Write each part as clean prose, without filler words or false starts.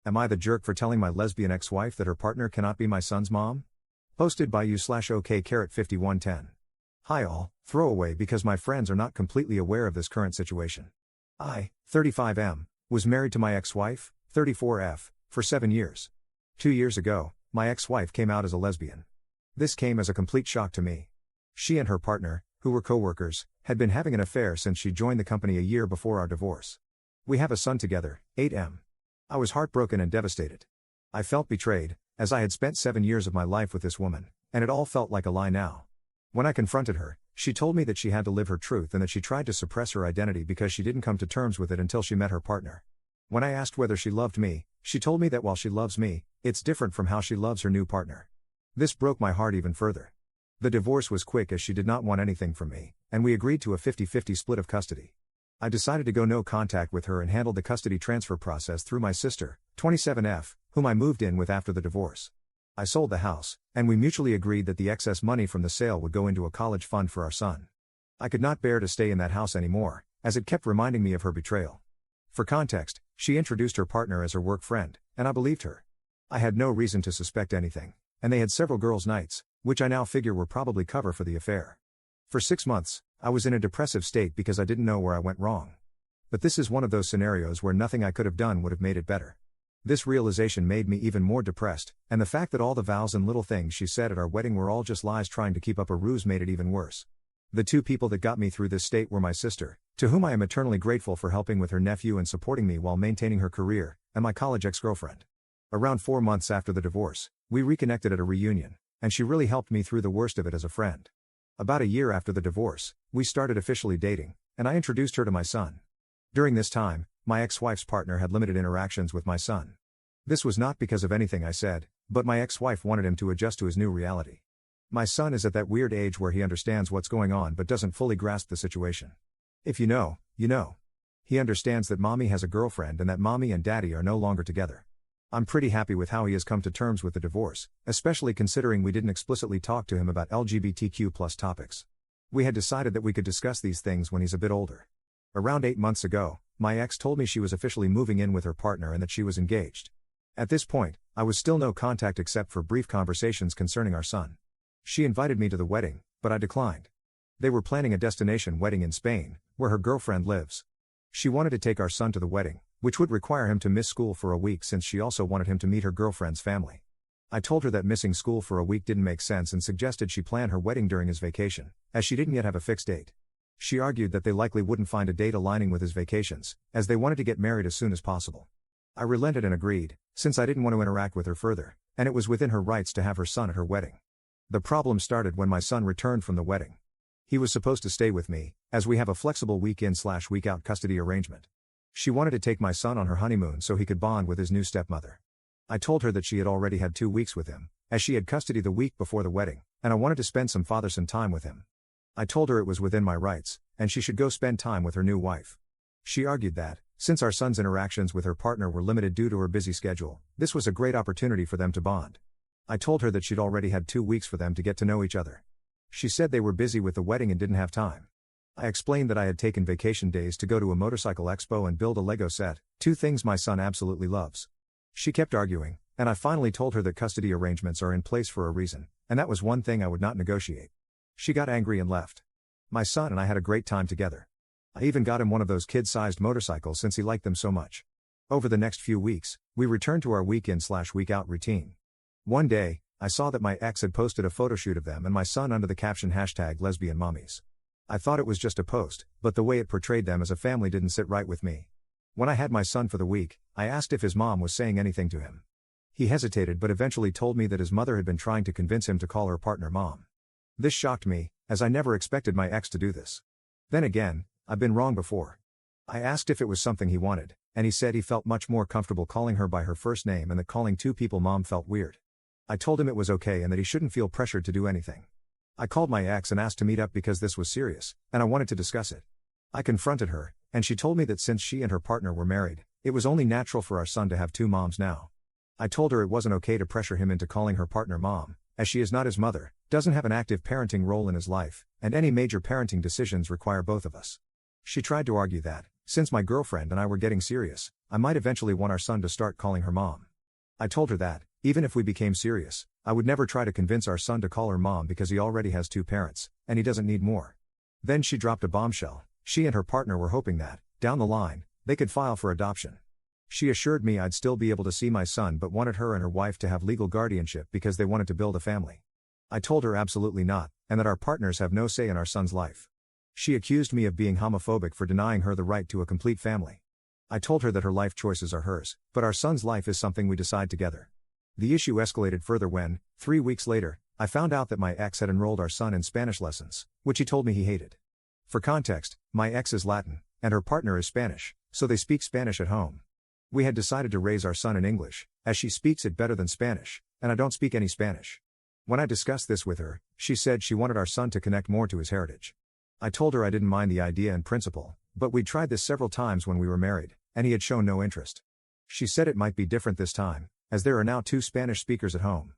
Am I the jerk for telling my lesbian ex-wife that her partner cannot be my son's mom? Posted by you/OK5110. Hi all, throwaway because my friends are not completely aware of this current situation. I, 35M, was married to my ex-wife, 34F, for 7 years. 2 years ago, my ex-wife came out as a lesbian. This came as a complete shock to me. She and her partner, who were co-workers, had been having an affair since she joined the company a year before our divorce. We have a son together, 8M. I was heartbroken and devastated. I felt betrayed, as I had spent 7 years of my life with this woman, and it all felt like a lie now. When I confronted her, she told me that she had to live her truth and that she tried to suppress her identity because she didn't come to terms with it until she met her partner. When I asked whether she loved me, she told me that while she loves me, it's different from how she loves her new partner. This broke my heart even further. The divorce was quick as she did not want anything from me, and we agreed to a 50-50 split of custody. I decided to go no contact with her and handled the custody transfer process through my sister, 27F, whom I moved in with after the divorce. I sold the house, and we mutually agreed that the excess money from the sale would go into a college fund for our son. I could not bear to stay in that house anymore, as it kept reminding me of her betrayal. For context, she introduced her partner as her work friend, and I believed her. I had no reason to suspect anything, and they had several girls' nights, which I now figure were probably cover for the affair. For 6 months, I was in a depressive state because I didn't know where I went wrong. But this is one of those scenarios where nothing I could have done would have made it better. This realization made me even more depressed, and the fact that all the vows and little things she said at our wedding were all just lies trying to keep up a ruse made it even worse. The two people that got me through this state were my sister, to whom I am eternally grateful for helping with her nephew and supporting me while maintaining her career, and my college ex-girlfriend. Around 4 months after the divorce, we reconnected at a reunion, and she really helped me through the worst of it as a friend. About a year after the divorce, we started officially dating, and I introduced her to my son. During this time, my ex-wife's partner had limited interactions with my son. This was not because of anything I said, but my ex-wife wanted him to adjust to his new reality. My son is at that weird age where he understands what's going on but doesn't fully grasp the situation. If you know, you know. He understands that mommy has a girlfriend and that mommy and daddy are no longer together. I'm pretty happy with how he has come to terms with the divorce, especially considering we didn't explicitly talk to him about LGBTQ+ topics. We had decided that we could discuss these things when he's a bit older. Around 8 months ago, my ex told me she was officially moving in with her partner and that she was engaged. At this point, I was still no contact except for brief conversations concerning our son. She invited me to the wedding, but I declined. They were planning a destination wedding in Spain, where her girlfriend lives. She wanted to take our son to the wedding, which would require him to miss school for a week since she also wanted him to meet her girlfriend's family. I told her that missing school for a week didn't make sense and suggested she plan her wedding during his vacation, as she didn't yet have a fixed date. She argued that they likely wouldn't find a date aligning with his vacations, as they wanted to get married as soon as possible. I relented and agreed, since I didn't want to interact with her further, and it was within her rights to have her son at her wedding. The problem started when my son returned from the wedding. He was supposed to stay with me, as we have a flexible week-in/week-out custody arrangement. She wanted to take my son on her honeymoon so he could bond with his new stepmother. I told her that she had already had 2 weeks with him, as she had custody the week before the wedding, and I wanted to spend some father-son time with him. I told her it was within my rights, and she should go spend time with her new wife. She argued that, since our son's interactions with her partner were limited due to her busy schedule, this was a great opportunity for them to bond. I told her that she'd already had 2 weeks for them to get to know each other. She said they were busy with the wedding and didn't have time. I explained that I had taken vacation days to go to a motorcycle expo and build a Lego set, 2 things my son absolutely loves. She kept arguing, and I finally told her that custody arrangements are in place for a reason, and that was one thing I would not negotiate. She got angry and left. My son and I had a great time together. I even got him one of those kid-sized motorcycles since he liked them so much. Over the next few weeks, we returned to our week-in/week-out routine. One day, I saw that my ex had posted a photoshoot of them and my son under the caption #lesbianmommies. I thought it was just a post, but the way it portrayed them as a family didn't sit right with me. When I had my son for the week, I asked if his mom was saying anything to him. He hesitated but eventually told me that his mother had been trying to convince him to call her partner mom. This shocked me, as I never expected my ex to do this. Then again, I've been wrong before. I asked if it was something he wanted, and he said he felt much more comfortable calling her by her first name and that calling 2 people mom felt weird. I told him it was okay and that he shouldn't feel pressured to do anything. I called my ex and asked to meet up because this was serious, and I wanted to discuss it. I confronted her, and she told me that since she and her partner were married, it was only natural for our son to have 2 moms now. I told her it wasn't okay to pressure him into calling her partner mom, as she is not his mother, doesn't have an active parenting role in his life, and any major parenting decisions require both of us. She tried to argue that, since my girlfriend and I were getting serious, I might eventually want our son to start calling her mom. I told her that, even if we became serious, I would never try to convince our son to call her mom because he already has 2 parents, and he doesn't need more. Then she dropped a bombshell. She and her partner were hoping that, down the line, they could file for adoption. She assured me I'd still be able to see my son but wanted her and her wife to have legal guardianship because they wanted to build a family. I told her absolutely not, and that our partners have no say in our son's life. She accused me of being homophobic for denying her the right to a complete family. I told her that her life choices are hers, but our son's life is something we decide together. The issue escalated further when, 3 weeks later, I found out that my ex had enrolled our son in Spanish lessons, which he told me he hated. For context, my ex is Latin, and her partner is Spanish, so they speak Spanish at home. We had decided to raise our son in English, as she speaks it better than Spanish, and I don't speak any Spanish. When I discussed this with her, she said she wanted our son to connect more to his heritage. I told her I didn't mind the idea in principle, but we'd tried this several times when we were married, and he had shown no interest. She said it might be different this time, as there are now 2 Spanish speakers at home.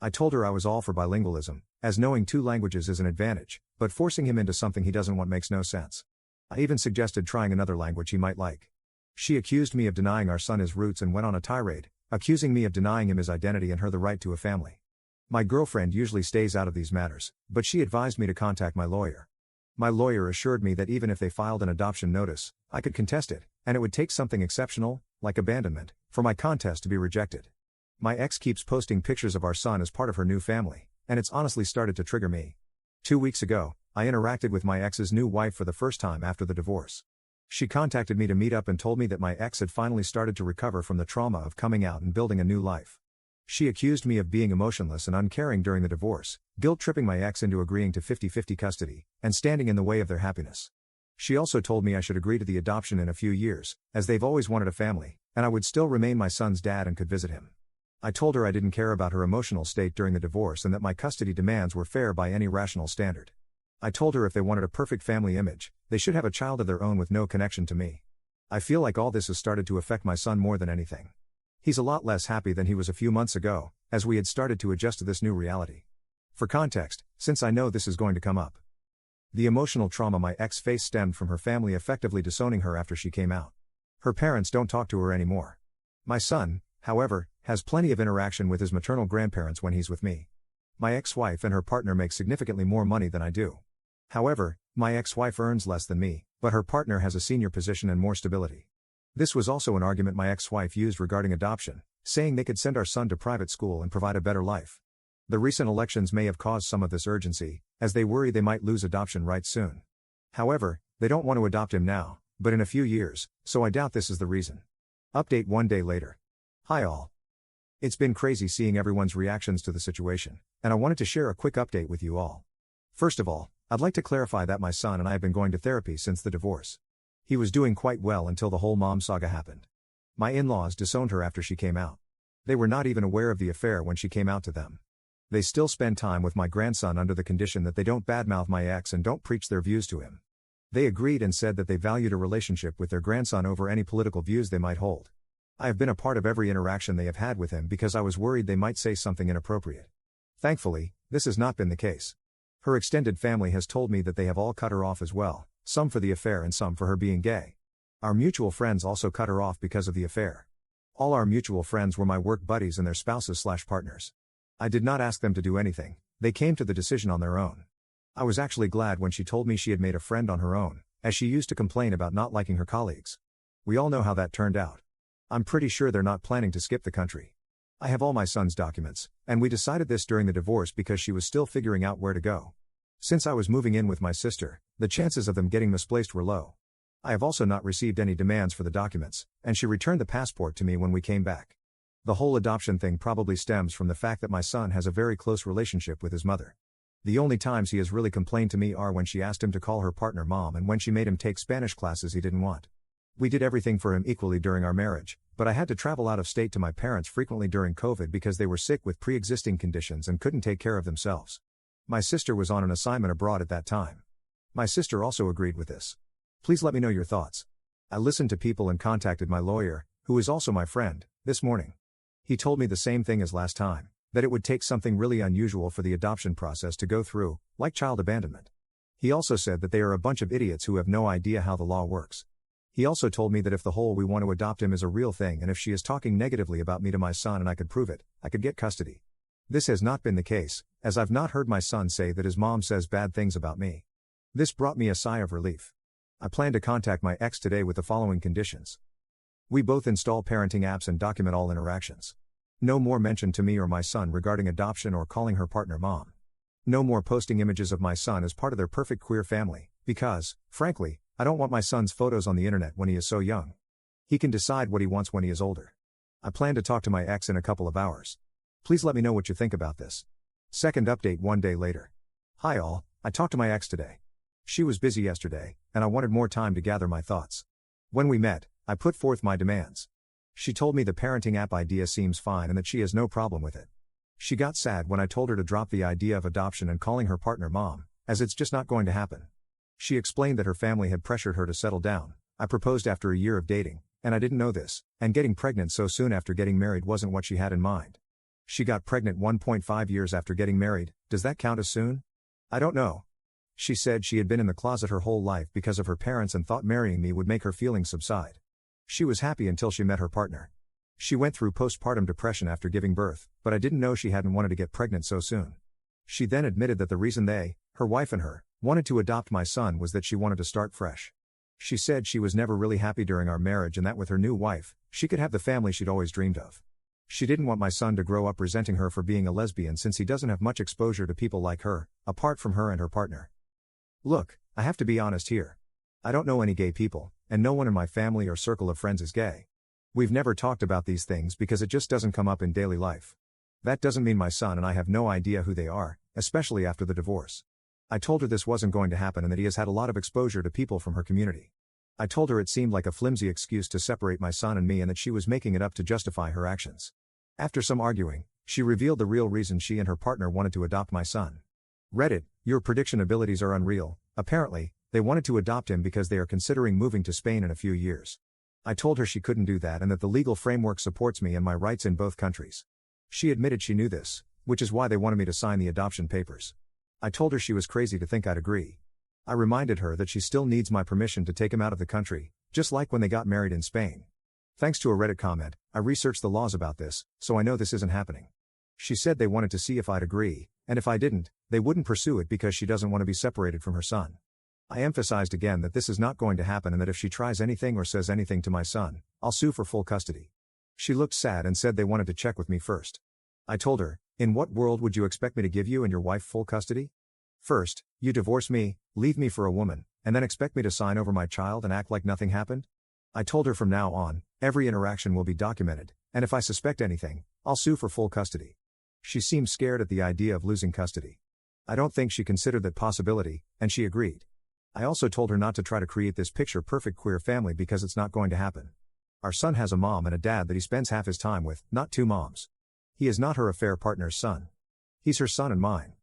I told her I was all for bilingualism, as knowing 2 languages is an advantage, but forcing him into something he doesn't want makes no sense. I even suggested trying another language he might like. She accused me of denying our son his roots and went on a tirade, accusing me of denying him his identity and her the right to a family. My girlfriend usually stays out of these matters, but she advised me to contact my lawyer. My lawyer assured me that even if they filed an adoption notice, I could contest it, and it would take something exceptional, like abandonment, for my contest to be rejected. My ex keeps posting pictures of our son as part of her new family, and it's honestly started to trigger me. 2 weeks ago, I interacted with my ex's new wife for the first time after the divorce. She contacted me to meet up and told me that my ex had finally started to recover from the trauma of coming out and building a new life. She accused me of being emotionless and uncaring during the divorce, guilt-tripping my ex into agreeing to 50-50 custody, and standing in the way of their happiness. She also told me I should agree to the adoption in a few years, as they've always wanted a family, and I would still remain my son's dad and could visit him. I told her I didn't care about her emotional state during the divorce and that my custody demands were fair by any rational standard. I told her if they wanted a perfect family image, they should have a child of their own with no connection to me. I feel like all this has started to affect my son more than anything. He's a lot less happy than he was a few months ago, as we had started to adjust to this new reality. For context, since I know this is going to come up. The emotional trauma my ex faced stemmed from her family effectively disowning her after she came out. Her parents don't talk to her anymore. My son, however, has plenty of interaction with his maternal grandparents when he's with me. My ex-wife and her partner make significantly more money than I do. However, my ex-wife earns less than me, but her partner has a senior position and more stability. This was also an argument my ex-wife used regarding adoption, saying they could send our son to private school and provide a better life. The recent elections may have caused some of this urgency, as they worry they might lose adoption rights soon. However, they don't want to adopt him now, but in a few years, so I doubt this is the reason. Update 1 day later. Hi all. It's been crazy seeing everyone's reactions to the situation, and I wanted to share a quick update with you all. First of all, I'd like to clarify that my son and I have been going to therapy since the divorce. He was doing quite well until the whole mom saga happened. My in-laws disowned her after she came out. They were not even aware of the affair when she came out to them. They still spend time with my grandson under the condition that they don't badmouth my ex and don't preach their views to him. They agreed and said that they valued a relationship with their grandson over any political views they might hold. I have been a part of every interaction they have had with him because I was worried they might say something inappropriate. Thankfully, this has not been the case. Her extended family has told me that they have all cut her off as well, some for the affair and some for her being gay. Our mutual friends also cut her off because of the affair. All our mutual friends were my work buddies and their spouses/partners. I did not ask them to do anything, they came to the decision on their own. I was actually glad when she told me she had made a friend on her own, as she used to complain about not liking her colleagues. We all know how that turned out. I'm pretty sure they're not planning to skip the country. I have all my son's documents, and we decided this during the divorce because she was still figuring out where to go. Since I was moving in with my sister, the chances of them getting misplaced were low. I have also not received any demands for the documents, and she returned the passport to me when we came back. The whole adoption thing probably stems from the fact that my son has a very close relationship with his mother. The only times he has really complained to me are when she asked him to call her partner mom and when she made him take Spanish classes he didn't want. We did everything for him equally during our marriage, but I had to travel out of state to my parents frequently during COVID because they were sick with pre-existing conditions and couldn't take care of themselves. My sister was on an assignment abroad at that time. My sister also agreed with this. Please let me know your thoughts. I listened to people and contacted my lawyer, who is also my friend, this morning. He told me the same thing as last time, that it would take something really unusual for the adoption process to go through, like child abandonment. He also said that they are a bunch of idiots who have no idea how the law works. He also told me that if the whole "we want to adopt him" is a real thing and if she is talking negatively about me to my son and I could prove it, I could get custody. This has not been the case, as I've not heard my son say that his mom says bad things about me. This brought me a sigh of relief. I plan to contact my ex today with the following conditions. We both install parenting apps and document all interactions. No more mention to me or my son regarding adoption or calling her partner mom. No more posting images of my son as part of their perfect queer family, because, frankly, I don't want my son's photos on the internet when he is so young. He can decide what he wants when he is older. I plan to talk to my ex in a couple of hours. Please let me know what you think about this. Second update 1 day later. Hi all, I talked to my ex today. She was busy yesterday, and I wanted more time to gather my thoughts. When we met, I put forth my demands. She told me the parenting app idea seems fine and that she has no problem with it. She got sad when I told her to drop the idea of adoption and calling her partner mom, as it's just not going to happen. She explained that her family had pressured her to settle down. I proposed after a year of dating, and I didn't know this, and getting pregnant so soon after getting married wasn't what she had in mind. She got pregnant 1.5 years after getting married. Does that count as soon? I don't know. She said she had been in the closet her whole life because of her parents and thought marrying me would make her feelings subside. She was happy until she met her partner. She went through postpartum depression after giving birth, but I didn't know she hadn't wanted to get pregnant so soon. She then admitted that the reason they, her wife and her, wanted to adopt my son was that she wanted to start fresh. She said she was never really happy during our marriage and that with her new wife, she could have the family she'd always dreamed of. She didn't want my son to grow up resenting her for being a lesbian since he doesn't have much exposure to people like her, apart from her and her partner. Look, I have to be honest here. I don't know any gay people, and no one in my family or circle of friends is gay. We've never talked about these things because it just doesn't come up in daily life. That doesn't mean my son and I have no idea who they are, especially after the divorce. I told her this wasn't going to happen and that he has had a lot of exposure to people from her community. I told her it seemed like a flimsy excuse to separate my son and me and that she was making it up to justify her actions. After some arguing, she revealed the real reason she and her partner wanted to adopt my son. Reddit, your prediction abilities are unreal. Apparently, they wanted to adopt him because they are considering moving to Spain in a few years. I told her she couldn't do that and that the legal framework supports me and my rights in both countries. She admitted she knew this, which is why they wanted me to sign the adoption papers. I told her she was crazy to think I'd agree. I reminded her that she still needs my permission to take him out of the country, just like when they got married in Spain. Thanks to a Reddit comment, I researched the laws about this, so I know this isn't happening. She said they wanted to see if I'd agree, and if I didn't, they wouldn't pursue it because she doesn't want to be separated from her son. I emphasized again that this is not going to happen and that if she tries anything or says anything to my son, I'll sue for full custody. She looked sad and said they wanted to check with me first. I told her, in what world would you expect me to give you and your wife full custody? First, you divorce me, leave me for a woman, and then expect me to sign over my child and act like nothing happened? I told her from now on, every interaction will be documented, and if I suspect anything, I'll sue for full custody. She seemed scared at the idea of losing custody. I don't think she considered that possibility, and she agreed. I also told her not to try to create this picture-perfect queer family because it's not going to happen. Our son has a mom and a dad that he spends half his time with, not two moms. He is not her affair partner's son. He's her son and mine.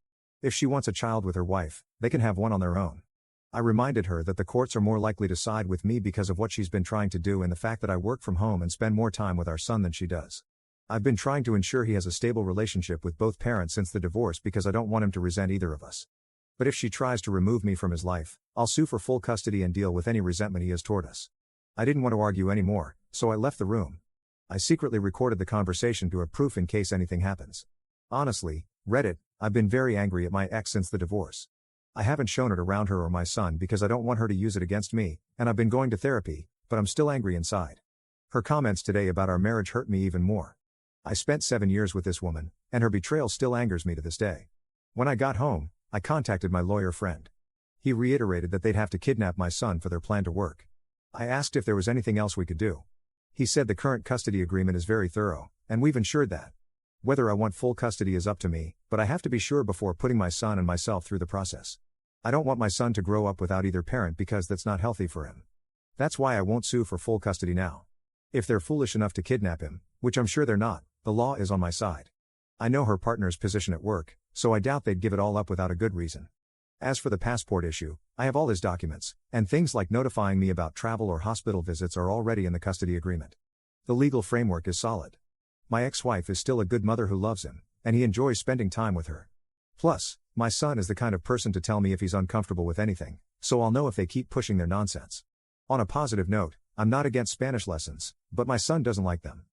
If she wants a child with her wife, they can have one on their own. I reminded her that the courts are more likely to side with me because of what she's been trying to do and the fact that I work from home and spend more time with our son than she does. I've been trying to ensure he has a stable relationship with both parents since the divorce because I don't want him to resent either of us. But if she tries to remove me from his life, I'll sue for full custody and deal with any resentment he has toward us. I didn't want to argue anymore, so I left the room. I secretly recorded the conversation to have proof in case anything happens. Honestly, Reddit, I've been very angry at my ex since the divorce. I haven't shown it around her or my son because I don't want her to use it against me, and I've been going to therapy, but I'm still angry inside. Her comments today about our marriage hurt me even more. I spent 7 years with this woman, and her betrayal still angers me to this day. When I got home, I contacted my lawyer friend. He reiterated that they'd have to kidnap my son for their plan to work. I asked if there was anything else we could do. He said the current custody agreement is very thorough, and we've ensured that. Whether I want full custody is up to me, but I have to be sure before putting my son and myself through the process. I don't want my son to grow up without either parent because that's not healthy for him. That's why I won't sue for full custody now. If they're foolish enough to kidnap him, which I'm sure they're not, the law is on my side. I know her partner's position at work, so I doubt they'd give it all up without a good reason. As for the passport issue, I have all his documents, and things like notifying me about travel or hospital visits are already in the custody agreement. The legal framework is solid. My ex-wife is still a good mother who loves him, and he enjoys spending time with her. Plus, my son is the kind of person to tell me if he's uncomfortable with anything, so I'll know if they keep pushing their nonsense. On a positive note, I'm not against Spanish lessons, but my son doesn't like them.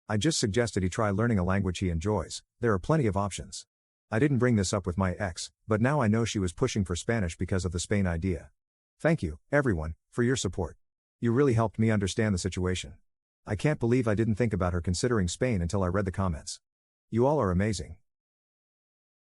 I just suggested he try learning a language he enjoys. There are plenty of options. I didn't bring this up with my ex, but now I know she was pushing for Spanish because of the Spain idea. Thank you, everyone, for your support. You really helped me understand the situation. I can't believe I didn't think about her considering Spain until I read the comments. You all are amazing.